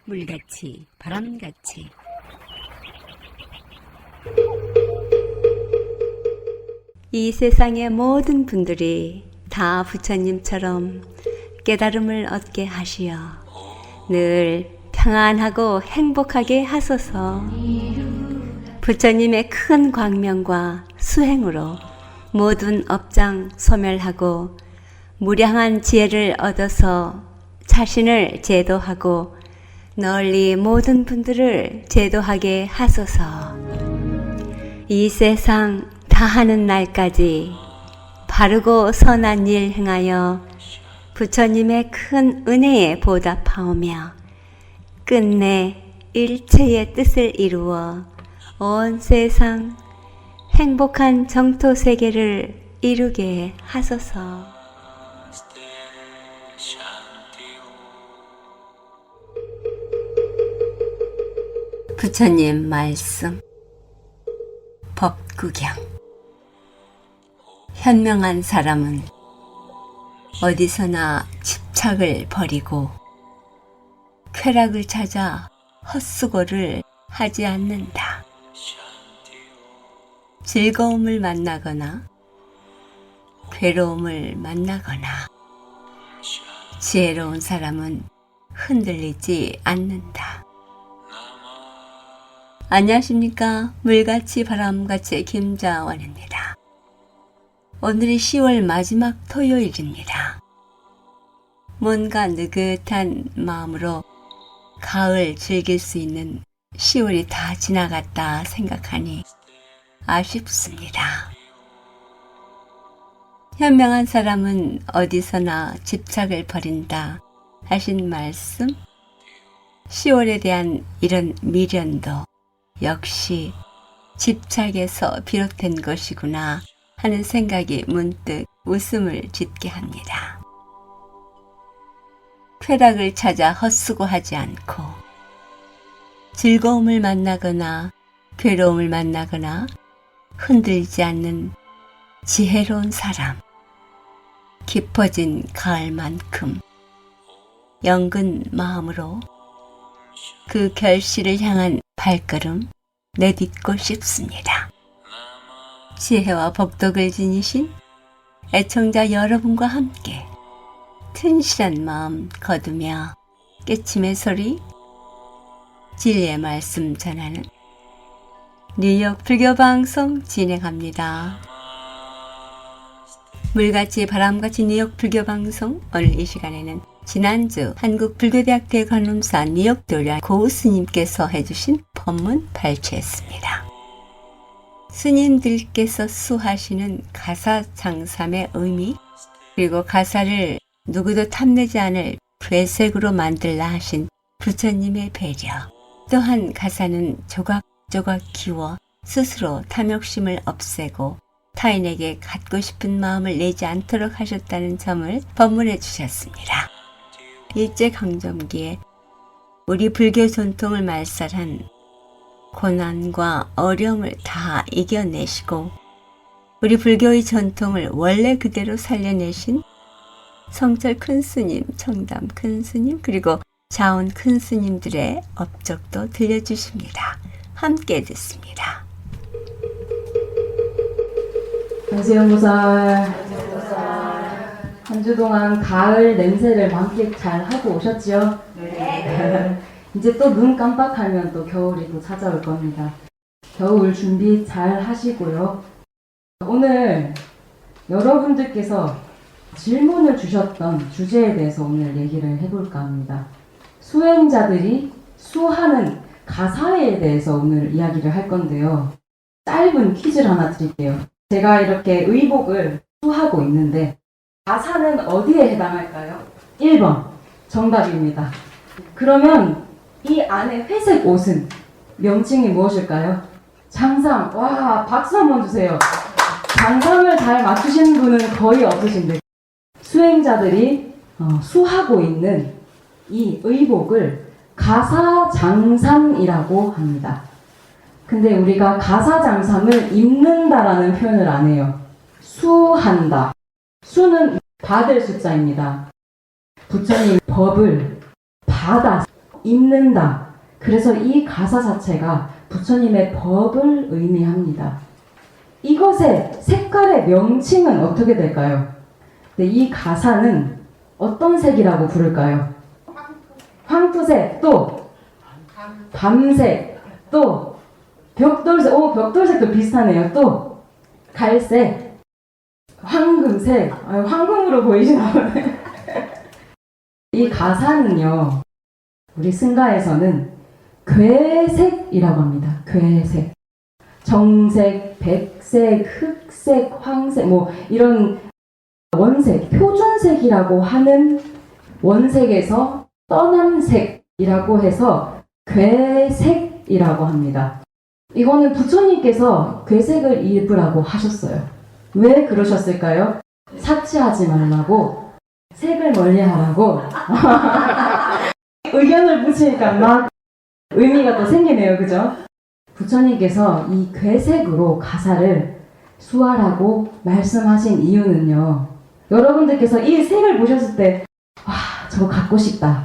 물같이 바람같이 이 세상의 모든 분들이 다 부처님처럼 깨달음을 얻게 하시어 늘 평안하고 행복하게 하소서. 부처님의 큰 광명과 수행으로 모든 업장 소멸하고 무량한 지혜를 얻어서 자신을 제도하고 널리 모든 분들을 제도하게 하소서. 이 세상 다하는 날까지 바르고 선한 일 행하여 부처님의 큰 은혜에 보답하오며 끝내 일체의 뜻을 이루어 온 세상 행복한 정토 세계를 이루게 하소서. 부처님 말씀 법구경. 현명한 사람은 어디서나 집착을 버리고 쾌락을 찾아 헛수고를 하지 않는다. 즐거움을 만나거나 괴로움을 만나거나 지혜로운 사람은 흔들리지 않는다. 안녕하십니까. 물같이 바람같이 김자원입니다. 오늘이 10월 마지막 토요일입니다. 뭔가 느긋한 마음으로 가을 즐길 수 있는 10월이 다 지나갔다 생각하니 아쉽습니다. 현명한 사람은 어디서나 집착을 버린다 하신 말씀, 10월에 대한 이런 미련도 역시 집착에서 비롯된 것이구나 하는 생각이 문득 웃음을 짓게 합니다. 쾌락을 찾아 헛수고하지 않고 즐거움을 만나거나 괴로움을 만나거나 흔들리지 않는 지혜로운 사람, 깊어진 가을만큼 영근 마음으로 그 결실을 향한 발걸음 내딛고 싶습니다. 지혜와 복덕을 지니신 애청자 여러분과 함께 튼실한 마음 거두며 깨침의 소리, 진리의 말씀 전하는 뉴욕 불교방송 진행합니다. 물같이 바람같이 뉴욕 불교방송, 오늘 이 시간에는 지난주 한국불교대학교의 관음사 뉴욕도량 고우 스님께서 해주신 법문 발췌했습니다. 스님들께서 수하시는 가사 장삼의 의미, 그리고 가사를 누구도 탐내지 않을 괴색으로 만들라 하신 부처님의 배려, 또한 가사는 조각조각 키워 스스로 탐욕심을 없애고 타인에게 갖고 싶은 마음을 내지 않도록 하셨다는 점을 법문해 주셨습니다. 일제강점기에 우리 불교 전통을 말살한 고난과 어려움을 다 이겨내시고 우리 불교의 전통을 원래 그대로 살려내신 성철 큰 스님, 청담 큰 스님, 그리고 자원 큰 스님들의 업적도 들려주십니다. 함께 듣습니다. 관세음보살, 한 주 동안 가을 냄새를 만끽 잘 하고 오셨지요? 네. 이제 또 눈 깜빡하면 또 겨울이 또 찾아올 겁니다. 겨울 준비 잘 하시고요. 오늘 여러분들께서 질문을 주셨던 주제에 대해서 오늘 얘기를 해볼까 합니다. 수행자들이 수하는 가사에 대해서 오늘 이야기를 할 건데요. 짧은 퀴즈를 하나 드릴게요. 제가 이렇게 의복을 수하고 있는데 가사는 어디에 해당할까요? 1번 정답입니다. 그러면 이 안에 회색 옷은 명칭이 무엇일까요? 장상. 와, 박수 한번 주세요. 장상을 잘 맞추시는 분은 거의 없으신데 수행자들이 수하고 있는 이 의복을 가사장삼이라고 합니다. 근데 우리가 가사장삼을 입는다라는 표현을 안 해요. 수한다. 수는 받을 숫자입니다. 부처님 법을 받아 입는다. 그래서 이 가사 자체가 부처님의 법을 의미합니다. 이것의 색깔의 명칭은 어떻게 될까요? 네, 이 가사는 어떤 색이라고 부를까요? 황토색, 또 밤색, 또 벽돌색, 벽돌색도 비슷하네요. 또 갈색, 황금색, 황금으로 보이시나 보네. 이 가사는요, 우리 승가에서는 괴색이라고 합니다. 괴색. 정색, 백색, 흑색, 황색, 이런 원색, 표준색이라고 하는 원색에서 떠난 색이라고 해서 괴색이라고 합니다. 이거는 부처님께서 괴색을 입으라고 하셨어요. 왜 그러셨을까요? 사치하지 말라고, 색을 멀리하라고. 의견을 붙이니까 막 의미가 또 생기네요, 그죠? 부처님께서 이 괴색으로 가사를 수화라고 말씀하신 이유는요, 여러분들께서 이 색을 보셨을 때, 와, 저거 갖고 싶다.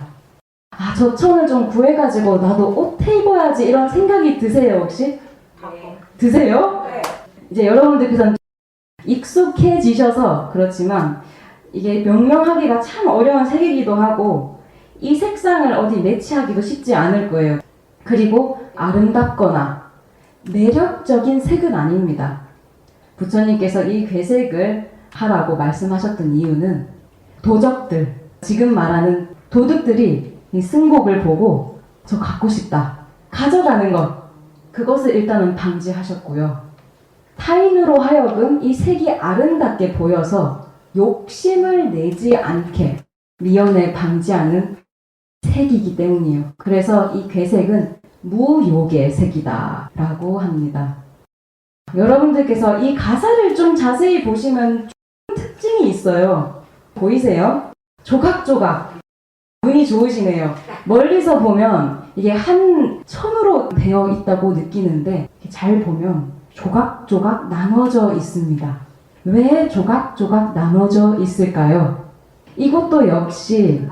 아, 저 천을 좀 구해가지고 나도 옷 입어야지, 이런 생각이 드세요, 혹시? 네. 드세요? 네. 이제 여러분들께서는 익숙해지셔서 그렇지만, 이게 명명하기가 참 어려운 색이기도 하고, 이 색상을 어디 매치하기도 쉽지 않을 거예요. 그리고 아름답거나 매력적인 색은 아닙니다. 부처님께서 이 괴색을 하라고 말씀하셨던 이유는 도적들, 지금 말하는 도둑들이 이 승복을 보고 저 갖고 싶다, 가져가는 것, 그것을 일단은 방지하셨고요. 타인으로 하여금 이 색이 아름답게 보여서 욕심을 내지 않게 미연에 방지하는 색이기 때문이에요. 그래서 이 괴색은 무욕의 색이다 라고 합니다. 여러분들께서 이 가사를 좀 자세히 보시면 좀 특징이 있어요. 보이세요? 조각조각. 눈이 좋으시네요. 멀리서 보면 이게 한 천으로 되어 있다고 느끼는데 잘 보면 조각조각 나눠져 있습니다. 왜 조각조각 나눠져 있을까요? 이것도 역시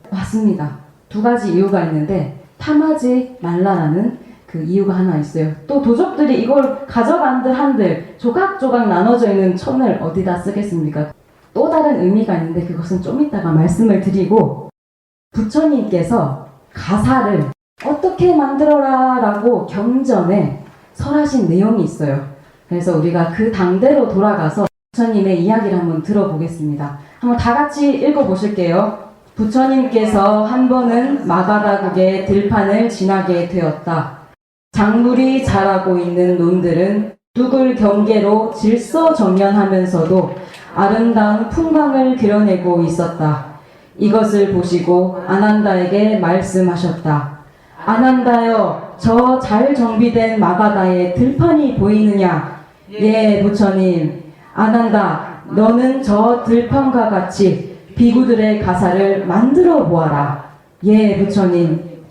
맞습니다. 두 가지 이유가 있는데 탐하지 말라라는 그 이유가 하나 있어요. 또 도적들이 이걸 가져간들 한들 조각조각 나눠져 있는 천을 어디다 쓰겠습니까? 또 다른 의미가 있는데 그것은 좀 이따가 말씀을 드리고, 부처님께서 가사를 어떻게 만들어라 라고 경전에 설하신 내용이 있어요. 그래서 우리가 그 당대로 돌아가서 부처님의 이야기를 한번 들어보겠습니다. 한번 다 같이 읽어보실게요. 부처님께서 한 번은 마가다국의 들판을 지나게 되었다. 작물이 자라고 있는 논들은 뚝을 경계로 질서정연하면서도 아름다운 풍광을 그려내고 있었다. 이것을 보시고 아난다에게 말씀하셨다. 아난다여, 저 잘 정비된 마가다의 들판이 보이느냐? 예, 부처님. 아난다, 너는 저 들판과 같이 비구들의 가사를 만들어 보아라. 예, 부처님.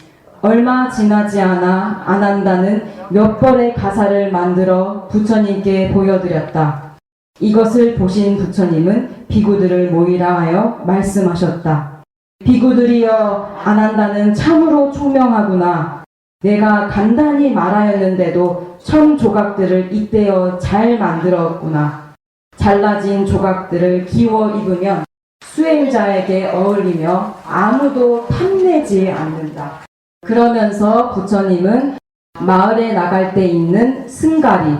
얼마 지나지 않아 아난다는 몇 벌의 가사를 만들어 부처님께 보여드렸다. 이것을 보신 부처님은 비구들을 모이라 하여 말씀하셨다. 비구들이여, 아난다는 참으로 총명하구나. 내가 간단히 말하였는데도 천 조각들을 이때여 잘 만들었구나. 잘라진 조각들을 기워 입으면 수행자에게 어울리며 아무도 탐내지 않는다. 그러면서 부처님은 마을에 나갈 때 입는 승가리,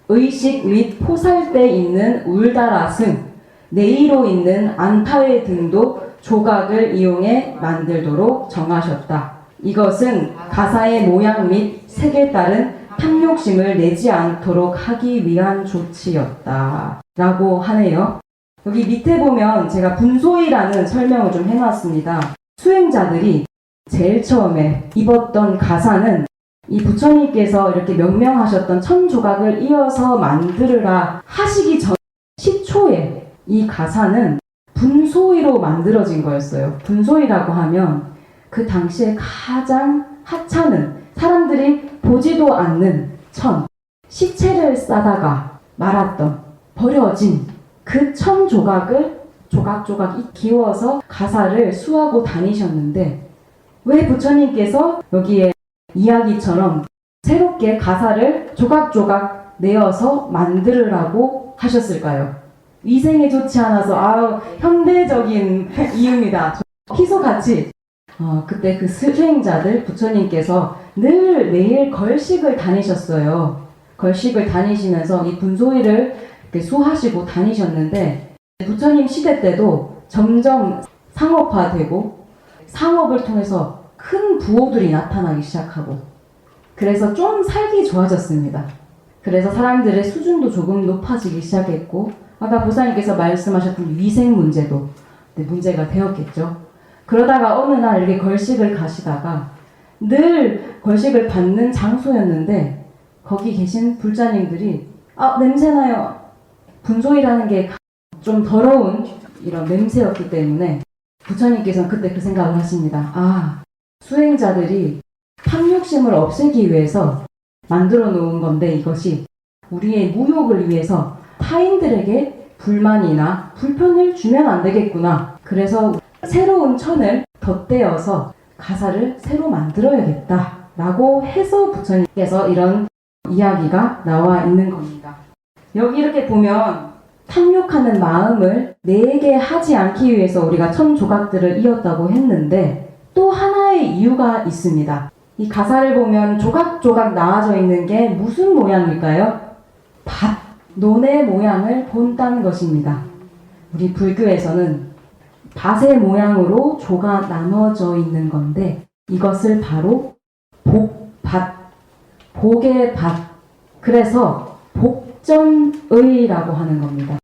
의식 및 포살 때 입는 울다라승, 네이로 있는 안타회 등도 조각을 이용해 만들도록 정하셨다. 이것은 가사의 모양 및 색에 따른 탐욕심을 내지 않도록 하기 위한 조치였다 라고 하네요. 여기 밑에 보면 제가 분소이라는 설명을 좀 해놨습니다. 수행자들이 제일 처음에 입었던 가사는 이 부처님께서 이렇게 명명하셨던 천조각을 이어서 만들으라 하시기 전 10초에 이 가사는 분소이로 만들어진 거였어요. 분소이라고 하면 그 당시에 가장 하찮은, 사람들이 보지도 않는 천, 시체를 싸다가 말았던, 버려진 그 천 조각을 조각조각 기워서 가사를 수하고 다니셨는데, 왜 부처님께서 여기에 이야기처럼 새롭게 가사를 조각조각 내어서 만들으라고 하셨을까요? 위생에 좋지 않아서 현대적인 이유입니다. 희소같이 그때 그 수행자들 부처님께서 늘 매일 걸식을 다니셨어요. 걸식을 다니시면서 이 분소위를 이렇게 수하시고 다니셨는데 부처님 시대 때도 점점 상업화되고 상업을 통해서 큰 부호들이 나타나기 시작하고 그래서 좀 살기 좋아졌습니다. 그래서 사람들의 수준도 조금 높아지기 시작했고 아까 보사님께서 말씀하셨던 위생 문제도 문제가 되었겠죠. 그러다가 어느 날 이렇게 걸식을 가시다가 늘 걸식을 받는 장소였는데 거기 계신 불자님들이 냄새나요. 분소이라는 게 좀 더러운 이런 냄새였기 때문에 부처님께서는 그때 그 생각을 하십니다. 수행자들이 탐욕심을 없애기 위해서 만들어 놓은 건데 이것이 우리의 무욕을 위해서 타인들에게 불만이나 불편을 주면 안 되겠구나. 그래서 새로운 천을 덧대어서 가사를 새로 만들어야겠다 라고 해서 부처님께서 이런 이야기가 나와 있는 겁니다. 여기 이렇게 보면 탐욕하는 마음을 내게 하지 않기 위해서 우리가 천 조각들을 이었다고 했는데 또 하나의 이유가 있습니다. 이 가사를 보면 조각조각 나와져 있는 게 무슨 모양일까요? 밭, 논의 모양을 본다는 것입니다. 우리 불교에서는 밭의 모양으로 조가 나눠져 있는 건데 이것을 바로 복밭, 복의 밭, 그래서 복전의라고 하는 겁니다.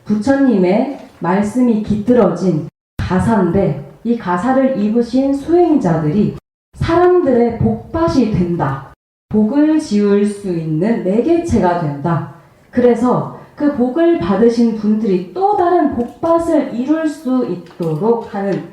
부처님의 말씀이 깃들어진 가사인데 이 가사를 입으신 수행자들이 사람들의 복밭이 된다. 복을 지을 수 있는 매개체가 된다. 그래서 그 복을 받으신 분들이 또 다른 복밭을 이룰 수 있도록 하는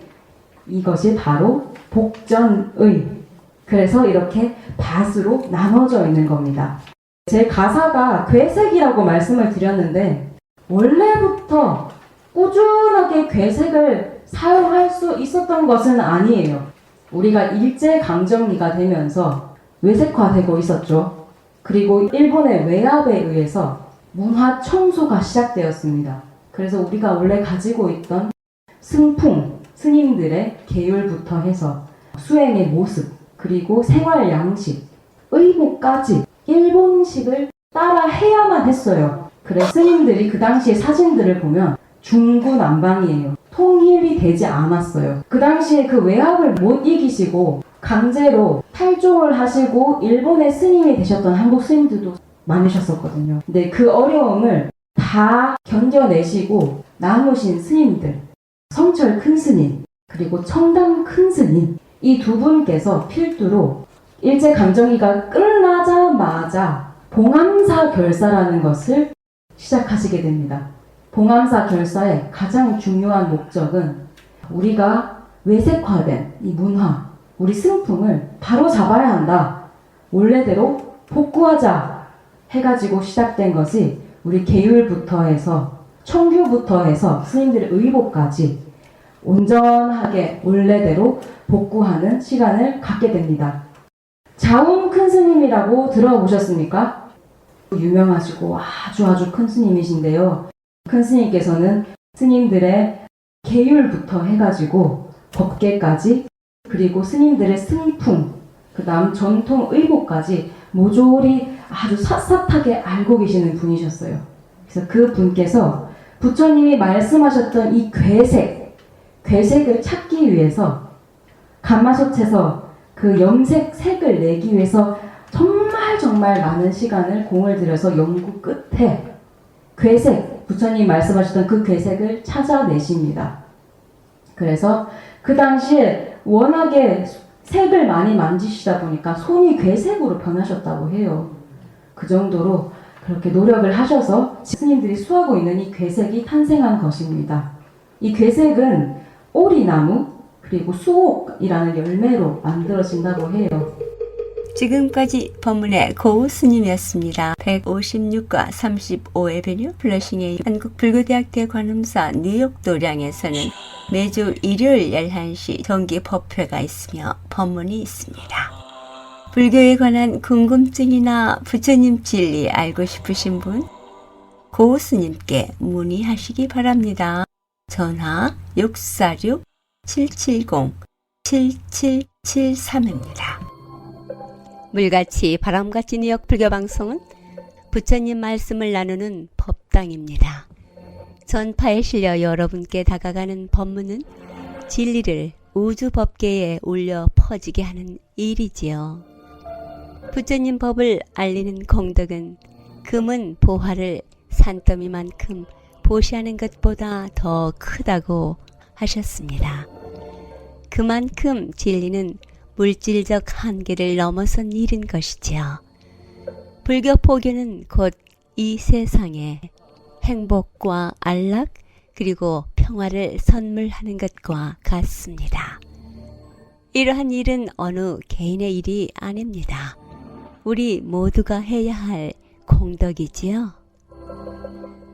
이것이 바로 복전의. 그래서 이렇게 밭으로 나눠져 있는 겁니다. 제 가사가 괴색이라고 말씀을 드렸는데 원래부터 꾸준하게 괴색을 사용할 수 있었던 것은 아니에요. 우리가 일제강점기가 되면서 외색화되고 있었죠. 그리고 일본의 외압에 의해서 문화 청소가 시작되었습니다. 그래서 우리가 원래 가지고 있던 승풍, 스님들의 계율부터 해서 수행의 모습, 그리고 생활 양식, 의복까지 일본식을 따라 해야만 했어요. 그래서 스님들이 그 당시의 사진들을 보면 중구난방이에요. 통일이 되지 않았어요. 그 당시에 그 외압을 못 이기시고 강제로 탈종을 하시고 일본의 스님이 되셨던 한국 스님들도 많으셨었거든요. 근데 그 어려움을 다 견뎌내시고 남으신 스님들, 성철 큰 스님, 그리고 청담 큰 스님, 이 두 분께서 필두로 일제강점기가 끝나자마자 봉암사 결사라는 것을 시작하시게 됩니다. 봉암사 결사의 가장 중요한 목적은 우리가 외색화된 이 문화, 우리 승풍을 바로 잡아야 한다. 원래대로 복구하자 해가지고 시작된 것이 우리 계율부터 해서 청규부터 해서 스님들의 의복까지 온전하게 원래대로 복구하는 시간을 갖게 됩니다. 자운 큰 스님이라고 들어보셨습니까? 유명하시고 아주 큰 스님이신데요. 큰 스님께서는 스님들의 계율부터 해가지고 법계까지 그리고 스님들의 승풍, 그 다음 전통 의복까지 모조리 아주 샅샅하게 알고 계시는 분이셨어요. 그래서 그 분께서 부처님이 말씀하셨던 이 괴색을 찾기 위해서 가마솥에서 그 염색 색을 내기 위해서 정말 많은 시간을 공을 들여서 연구 끝에 괴색, 부처님 말씀하셨던 그 괴색을 찾아내십니다. 그래서 그 당시에 워낙에 색을 많이 만지시다 보니까 손이 괴색으로 변하셨다고 해요. 그 정도로 그렇게 노력을 하셔서 스님들이 수하고 있는 이 괴색이 탄생한 것입니다. 이 괴색은 오리나무 그리고 수옥이라는 열매로 만들어진다고 해요. 지금까지 법문의 고 스님이었습니다. 156과 35에베뉴 플러싱의 한국불교대학대 관음사 뉴욕 도량에서는 매주 일요일 11시 정기 법회가 있으며 법문이 있습니다. 불교에 관한 궁금증이나 부처님 진리 알고 싶으신 분, 고 스님께 문의하시기 바랍니다. 전화 646-770-7773입니다. 물같이 바람같이 뉴욕 불교방송은 부처님 말씀을 나누는 법당입니다. 전파에 실려 여러분께 다가가는 법문은 진리를 우주 법계에 울려 퍼지게 하는 일이지요. 부처님 법을 알리는 공덕은 금은 보화를 산더미만큼 보시하는 것보다 더 크다고 하셨습니다. 그만큼 진리는 물질적 한계를 넘어선 일인 것이지요. 불교 포교는 곧 이 세상에 행복과 안락 그리고 평화를 선물하는 것과 같습니다. 이러한 일은 어느 개인의 일이 아닙니다. 우리 모두가 해야 할 공덕이지요.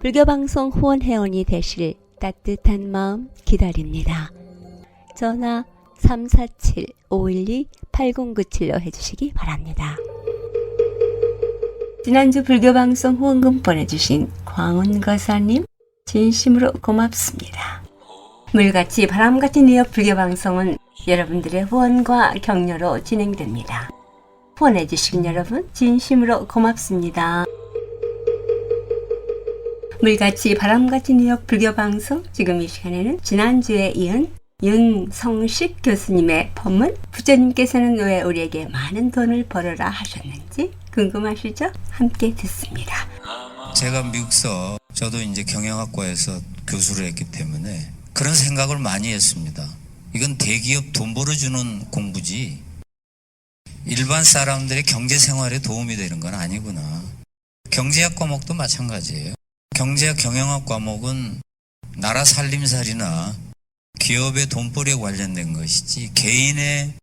불교방송 후원회원이 되실 따뜻한 마음 기다립니다. 전화 347-512-8097로 해주시기 바랍니다. 지난주 불교방송 후원금 보내주신 광운거사님 진심으로 고맙습니다. 물같이 바람같은 뉴욕 불교방송은 여러분들의 후원과 격려로 진행됩니다. 후원해주신 여러분 진심으로 고맙습니다. 물같이 바람같이 뉴욕 불교방송, 지금 이 시간에는 지난주에 이은 윤성식 교수님의 법문, 부처님께서는 왜 우리에게 많은 돈을 벌어라 하셨는지 궁금하시죠? 함께 듣습니다. 제가 미국서, 저도 이제 경영학과에서 교수를 했기 때문에 그런 생각을 많이 했습니다. 이건 대기업 돈 벌어주는 공부지 일반 사람들의 경제 생활에 도움이 되는 건 아니구나. 경제학 과목도 마찬가지예요. 경제학 경영학 과목은 나라 살림살이나 기업의 돈벌이에 관련된 것이지 개인의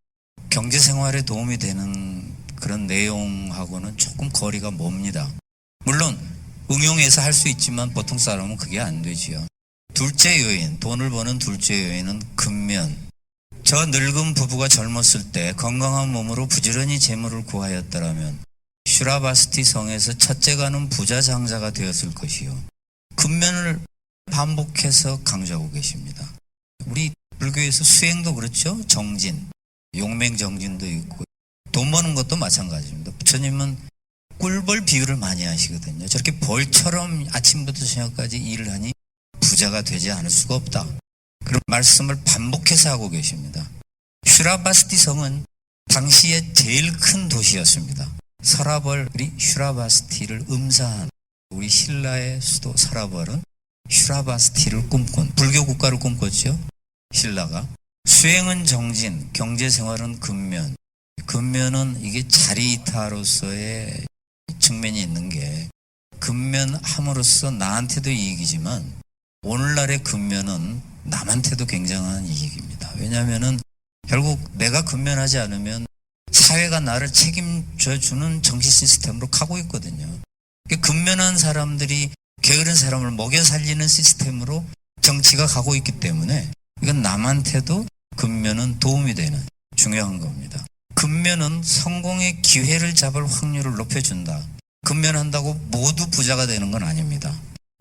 경제 생활에 도움이 되는 그런 내용하고는 조금 거리가 멉니다. 물론 응용해서 할 수 있지만 보통 사람은 그게 안 되지요. 둘째 요인, 돈을 버는 둘째 요인은 근면. 저 늙은 부부가 젊었을 때 건강한 몸으로 부지런히 재물을 구하였더라면 슈라바스티 성에서 첫째가는 부자 장자가 되었을 것이요. 근면을 반복해서 강조하고 계십니다. 우리 불교에서 수행도 그렇죠. 정진, 용맹정진도 있고 돈 버는 것도 마찬가지입니다. 부처님은 꿀벌 비유를 많이 하시거든요. 저렇게 벌처럼 아침부터 저녁까지 일을 하니 부자가 되지 않을 수가 없다. 그런 말씀을 반복해서 하고 계십니다. 슈라바스티 성은 당시에 제일 큰 도시였습니다. 서라벌이 슈라바스티를 음사한 우리 신라의 수도 서라벌은 슈라바스티를 꿈꾼 불교 국가를 꿈꿨죠. 신라가. 수행은 정진, 경제생활은 근면. 근면은 이게 자리이타로서의 측면이 있는 게 근면함으로써 나한테도 이익이지만 오늘날의 근면은 남한테도 굉장한 이익입니다. 왜냐하면은 결국 내가 근면하지 않으면 사회가 나를 책임져주는 정치 시스템으로 가고 있거든요. 근면한 사람들이 게으른 사람을 먹여 살리는 시스템으로 정치가 가고 있기 때문에 이건 남한테도 근면은 도움이 되는 중요한 겁니다. 근면은 성공의 기회를 잡을 확률을 높여준다. 근면한다고 모두 부자가 되는 건 아닙니다.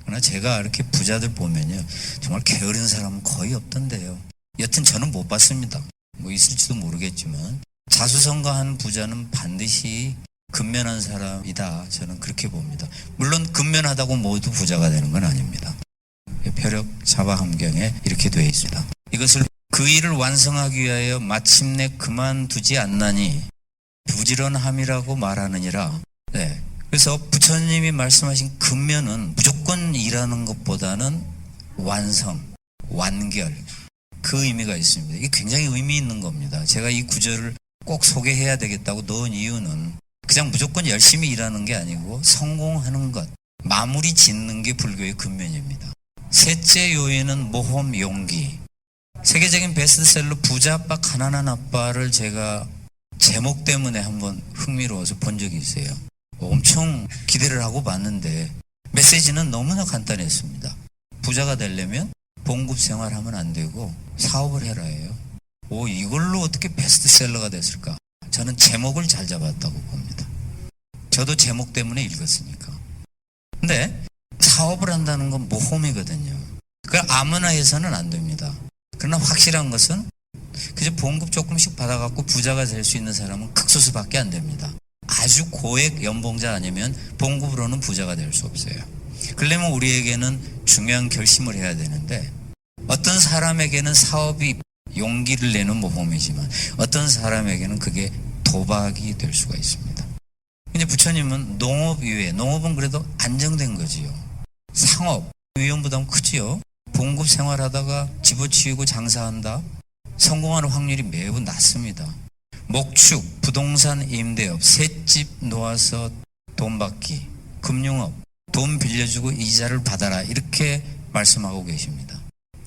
그러나 제가 이렇게 부자들 보면요, 정말 게으른 사람은 거의 없던데요. 여튼 저는 못 봤습니다. 뭐 있을지도 모르겠지만 자수성가한 부자는 반드시 근면한 사람이다. 저는 그렇게 봅니다. 물론 근면하다고 모두 부자가 되는 건 아닙니다. 벼력 자바함경에 이렇게 되어 있습니다. 이것을 그 일을 완성하기 위하여 마침내 그만두지 않나니 부지런함이라고 말하느니라. 네. 그래서 부처님이 말씀하신 근면은 무조건 일하는 것보다는 완성, 완결, 그 의미가 있습니다. 이게 굉장히 의미 있는 겁니다. 제가 이 구절을 꼭 소개해야 되겠다고 넣은 이유는 그냥 무조건 열심히 일하는 게 아니고 성공하는 것, 마무리 짓는 게 불교의 근면입니다. 셋째 요인은 모험, 용기. 세계적인 베스트셀러 부자 아빠, 가난한 아빠를 제가 제목 때문에 한번 흥미로워서 본 적이 있어요. 엄청 기대를 하고 봤는데 메시지는 너무나 간단했습니다. 부자가 되려면 봉급 생활하면 안 되고 사업을 해라예요. 이걸로 어떻게 베스트셀러가 됐을까? 저는 제목을 잘 잡았다고 봅니다. 저도 제목 때문에 읽었으니까. 근데 사업을 한다는 건 모험이거든요. 그걸 아무나 해서는 안 됩니다. 그러나 확실한 것은 그저 봉급 조금씩 받아갖고 부자가 될 수 있는 사람은 극소수밖에 안 됩니다. 아주 고액 연봉자 아니면 봉급으로는 부자가 될 수 없어요. 그러려면 우리에게는 중요한 결심을 해야 되는데, 어떤 사람에게는 사업이 용기를 내는 모험이지만 어떤 사람에게는 그게 도박이 될 수가 있습니다. 근데 부처님은 농업 이외에, 농업은 그래도 안정된 거지요. 상업, 위험 부담 크지요. 봉급 생활하다가 집어치우고 장사한다, 성공하는 확률이 매우 낮습니다. 목축, 부동산 임대업, 셋집 놓아서 돈 받기, 금융업, 돈 빌려주고 이자를 받아라, 이렇게 말씀하고 계십니다.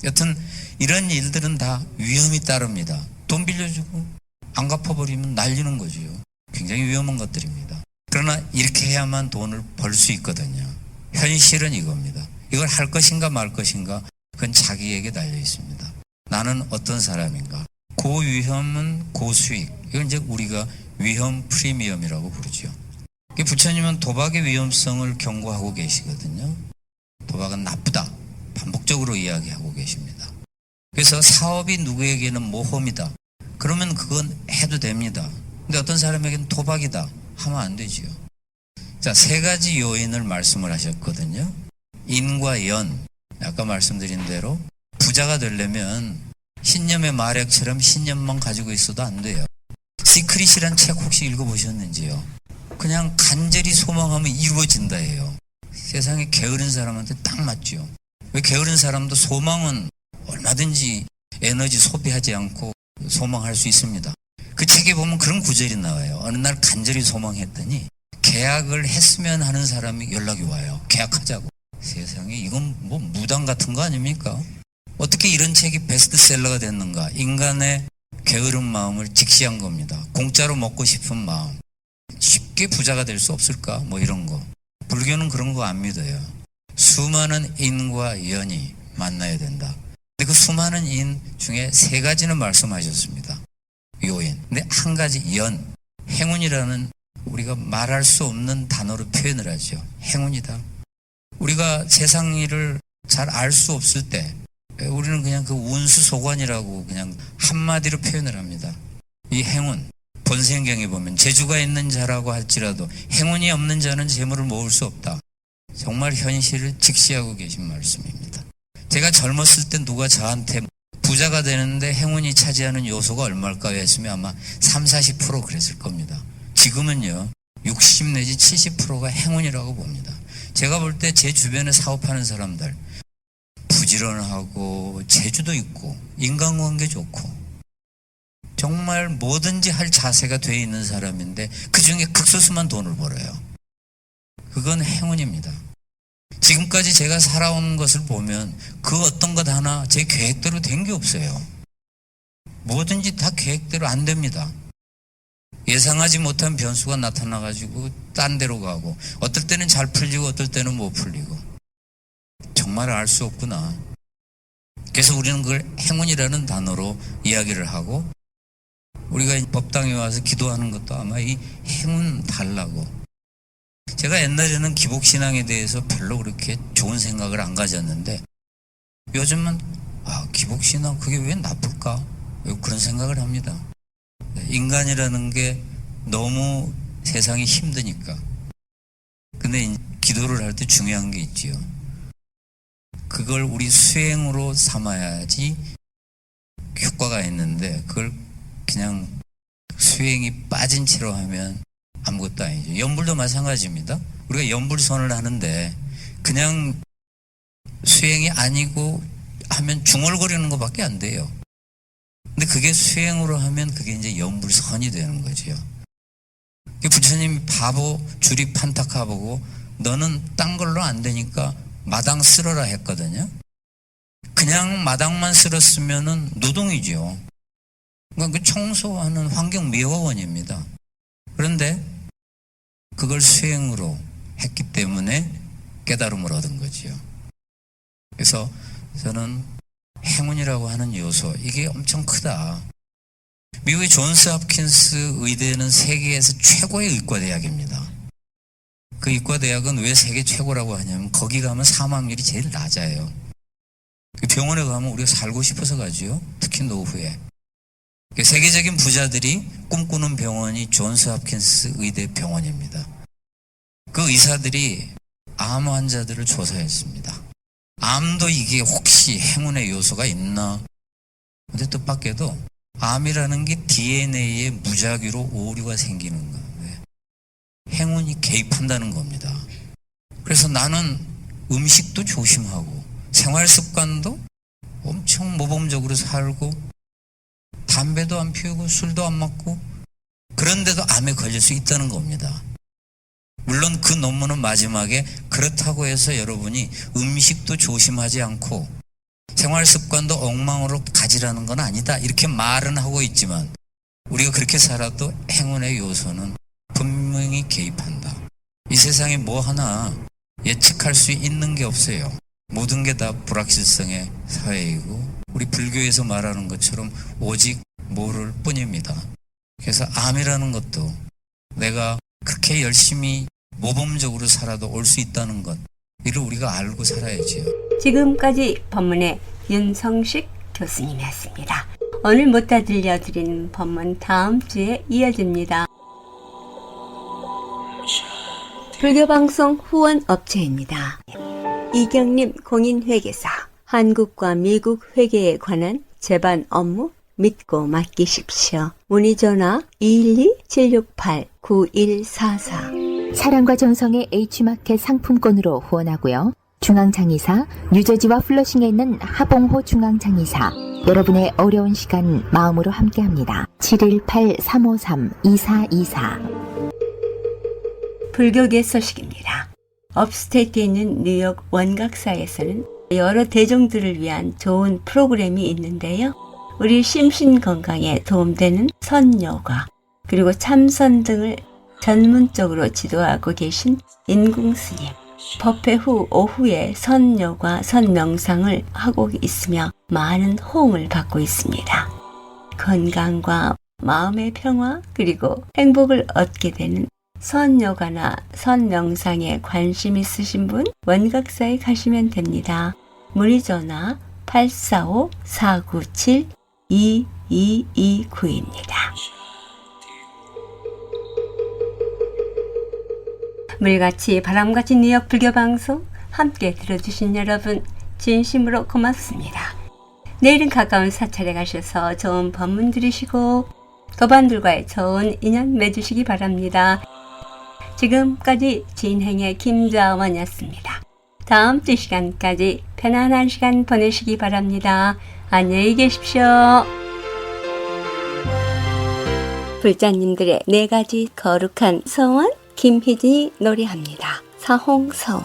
여튼 이런 일들은 다 위험이 따릅니다. 돈 빌려주고 안 갚아버리면 날리는 거지요. 굉장히 위험한 것들입니다. 그러나 이렇게 해야만 돈을 벌 수 있거든요. 현실은 이겁니다. 이걸 할 것인가 말 것인가, 그건 자기에게 달려 있습니다. 나는 어떤 사람인가? 고위험은 고수익. 이건 이제 우리가 위험 프리미엄이라고 부르죠. 부처님은 도박의 위험성을 경고하고 계시거든요. 도박은 나쁘다, 반복적으로 이야기하고 계십니다. 그래서 사업이 누구에게는 모험이다, 그러면 그건 해도 됩니다. 근데 어떤 사람에게는 도박이다 하면 안 되지요. 자, 세 가지 요인을 말씀을 하셨거든요. 인과 연. 아까 말씀드린 대로 부자가 되려면 신념의 마력처럼 신념만 가지고 있어도 안 돼요. 시크릿이란 책 혹시 읽어보셨는지요? 그냥 간절히 소망하면 이루어진다 해요. 세상에 게으른 사람한테 딱 맞죠. 왜 게으른 사람도 소망은 얼마든지 에너지 소비하지 않고 소망할 수 있습니다. 그 책에 보면 그런 구절이 나와요. 어느 날 간절히 소망했더니 계약을 했으면 하는 사람이 연락이 와요. 계약하자고. 세상에 이건 뭐 무당 같은 거 아닙니까? 어떻게 이런 책이 베스트셀러가 됐는가? 인간의 게으른 마음을 직시한 겁니다. 공짜로 먹고 싶은 마음. 쉽게 부자가 될 수 없을까? 뭐 이런 거. 불교는 그런 거 안 믿어요. 수많은 인과 연이 만나야 된다. 근데 그 수많은 인 중에 세 가지는 말씀하셨습니다. 요인. 근데 한 가지 연. 행운이라는 우리가 말할 수 없는 단어로 표현을 하죠. 행운이다. 우리가 세상 일을 잘 알 수 없을 때 우리는 그냥 그 운수소관이라고 그냥 한마디로 표현을 합니다. 이 행운, 본생경에 보면 재주가 있는 자라고 할지라도 행운이 없는 자는 재물을 모을 수 없다. 정말 현실을 직시하고 계신 말씀입니다. 제가 젊었을 때 누가 저한테 부자가 되는데 행운이 차지하는 요소가 얼마일까 했으면 아마 30-40% 그랬을 겁니다. 지금은요 60 내지 70%가 행운이라고 봅니다. 제가 볼 때 제 주변에 사업하는 사람들 부지런하고 재주도 있고 인간관계 좋고 정말 뭐든지 할 자세가 돼 있는 사람인데 그중에 극소수만 돈을 벌어요. 그건 행운입니다. 지금까지 제가 살아온 것을 보면 그 어떤 것 하나 제 계획대로 된 게 없어요. 뭐든지 다 계획대로 안 됩니다. 예상하지 못한 변수가 나타나가지고 딴 데로 가고 어떨 때는 잘 풀리고 어떨 때는 못 풀리고 정말 알 수 없구나. 그래서 우리는 그걸 행운이라는 단어로 이야기를 하고 우리가 법당에 와서 기도하는 것도 아마 이 행운 달라고. 제가 옛날에는 기복신앙에 대해서 별로 그렇게 좋은 생각을 안 가졌는데 요즘은 기복신앙 그게 왜 나쁠까? 그런 생각을 합니다. 인간이라는 게 너무 세상이 힘드니까. 근데 기도를 할 때 중요한 게 있지요. 그걸 우리 수행으로 삼아야지 효과가 있는데 그걸 그냥 수행이 빠진 채로 하면 아무것도 아니죠. 연불도 마찬가지입니다. 우리가 연불선을 하는데 그냥 수행이 아니고 하면 중얼거리는 것밖에 안 돼요. 근데 그게 수행으로 하면 그게 이제 연불선이 되는 거죠. 부처님이 바보 줄이 판타카보고 너는 딴 걸로 안 되니까 마당 쓸어라 했거든요. 그냥 마당만 쓸었으면은 노동이죠. 그러니까 그 청소하는 환경미화원입니다. 그런데 그걸 수행으로 했기 때문에 깨달음을 얻은 거지요. 그래서 저는 행운이라고 하는 요소, 이게 엄청 크다. 미국의 존스 홉킨스 의대는 세계에서 최고의 의과대학입니다. 그 의과대학은 왜 세계 최고라고 하냐면 거기 가면 사망률이 제일 낮아요. 병원에 가면 우리가 살고 싶어서 가지요. 특히 노후에. 세계적인 부자들이 꿈꾸는 병원이 존스 홉킨스 의대 병원입니다. 그 의사들이 암 환자들을 조사했습니다. 암도 이게 혹시 행운의 요소가 있나? 근데 뜻밖에도 암이라는 게 DNA에 무작위로 오류가 생기는 거예요. 행운이 개입한다는 겁니다. 그래서 나는 음식도 조심하고 생활 습관도 엄청 모범적으로 살고 담배도 안 피우고 술도 안 먹고 그런데도 암에 걸릴 수 있다는 겁니다. 물론 그 논문은 마지막에 그렇다고 해서 여러분이 음식도 조심하지 않고 생활 습관도 엉망으로 가지라는 건 아니다. 이렇게 말은 하고 있지만 우리가 그렇게 살아도 행운의 요소는 분명히 개입한다. 이 세상에 뭐 하나 예측할 수 있는 게 없어요. 모든 게 다 불확실성의 사회이고 우리 불교에서 말하는 것처럼 오직 모를 뿐입니다. 그래서 암이라는 것도 내가 그렇게 열심히 모범적으로 살아도 올 수 있다는 것, 이를 우리가 알고 살아야지요. 지금까지 법문의 윤성식 교수님이었습니다. 오늘 못다 들려드린 법문 다음 주에 이어집니다. 불교방송 후원업체입니다. 이경림 공인회계사, 한국과 미국 회계에 관한 제반 업무 믿고 맡기십시오. 문의전화 212-768-9144. 사랑과 정성의 H마켓 상품권으로 후원하고요. 중앙장의사, 뉴저지와 플러싱에 있는 하봉호 중앙장의사, 여러분의 어려운 시간 마음으로 함께합니다. 718-353-2424. 불교계 소식입니다. 업스테이트에 있는 뉴욕 원각사에서는 여러 대중들을 위한 좋은 프로그램이 있는데요. 우리 심신 건강에 도움되는 선요가, 그리고 참선 등을 전문적으로 지도하고 계신 인궁스님, 법회 후 오후에 선요가, 선명상을 하고 있으며 많은 호응을 받고 있습니다. 건강과 마음의 평화 그리고 행복을 얻게 되는 선요가나 선명상에 관심 있으신 분 원각사에 가시면 됩니다. 문의전화 845-497-2229입니다. 물같이 바람같이 뉴욕 불교방송 함께 들어주신 여러분 진심으로 고맙습니다. 내일은 가까운 사찰에 가셔서 좋은 법문 들으시고 도반들과의 좋은 인연 맺으시기 바랍니다. 지금까지 진행의 김좌원이었습니다. 다음 주 시간까지 편안한 시간 보내시기 바랍니다. 안녕히 계십시오. 불자님들의 4가지 거룩한 서원, 김희진이 노래합니다. 사홍서원.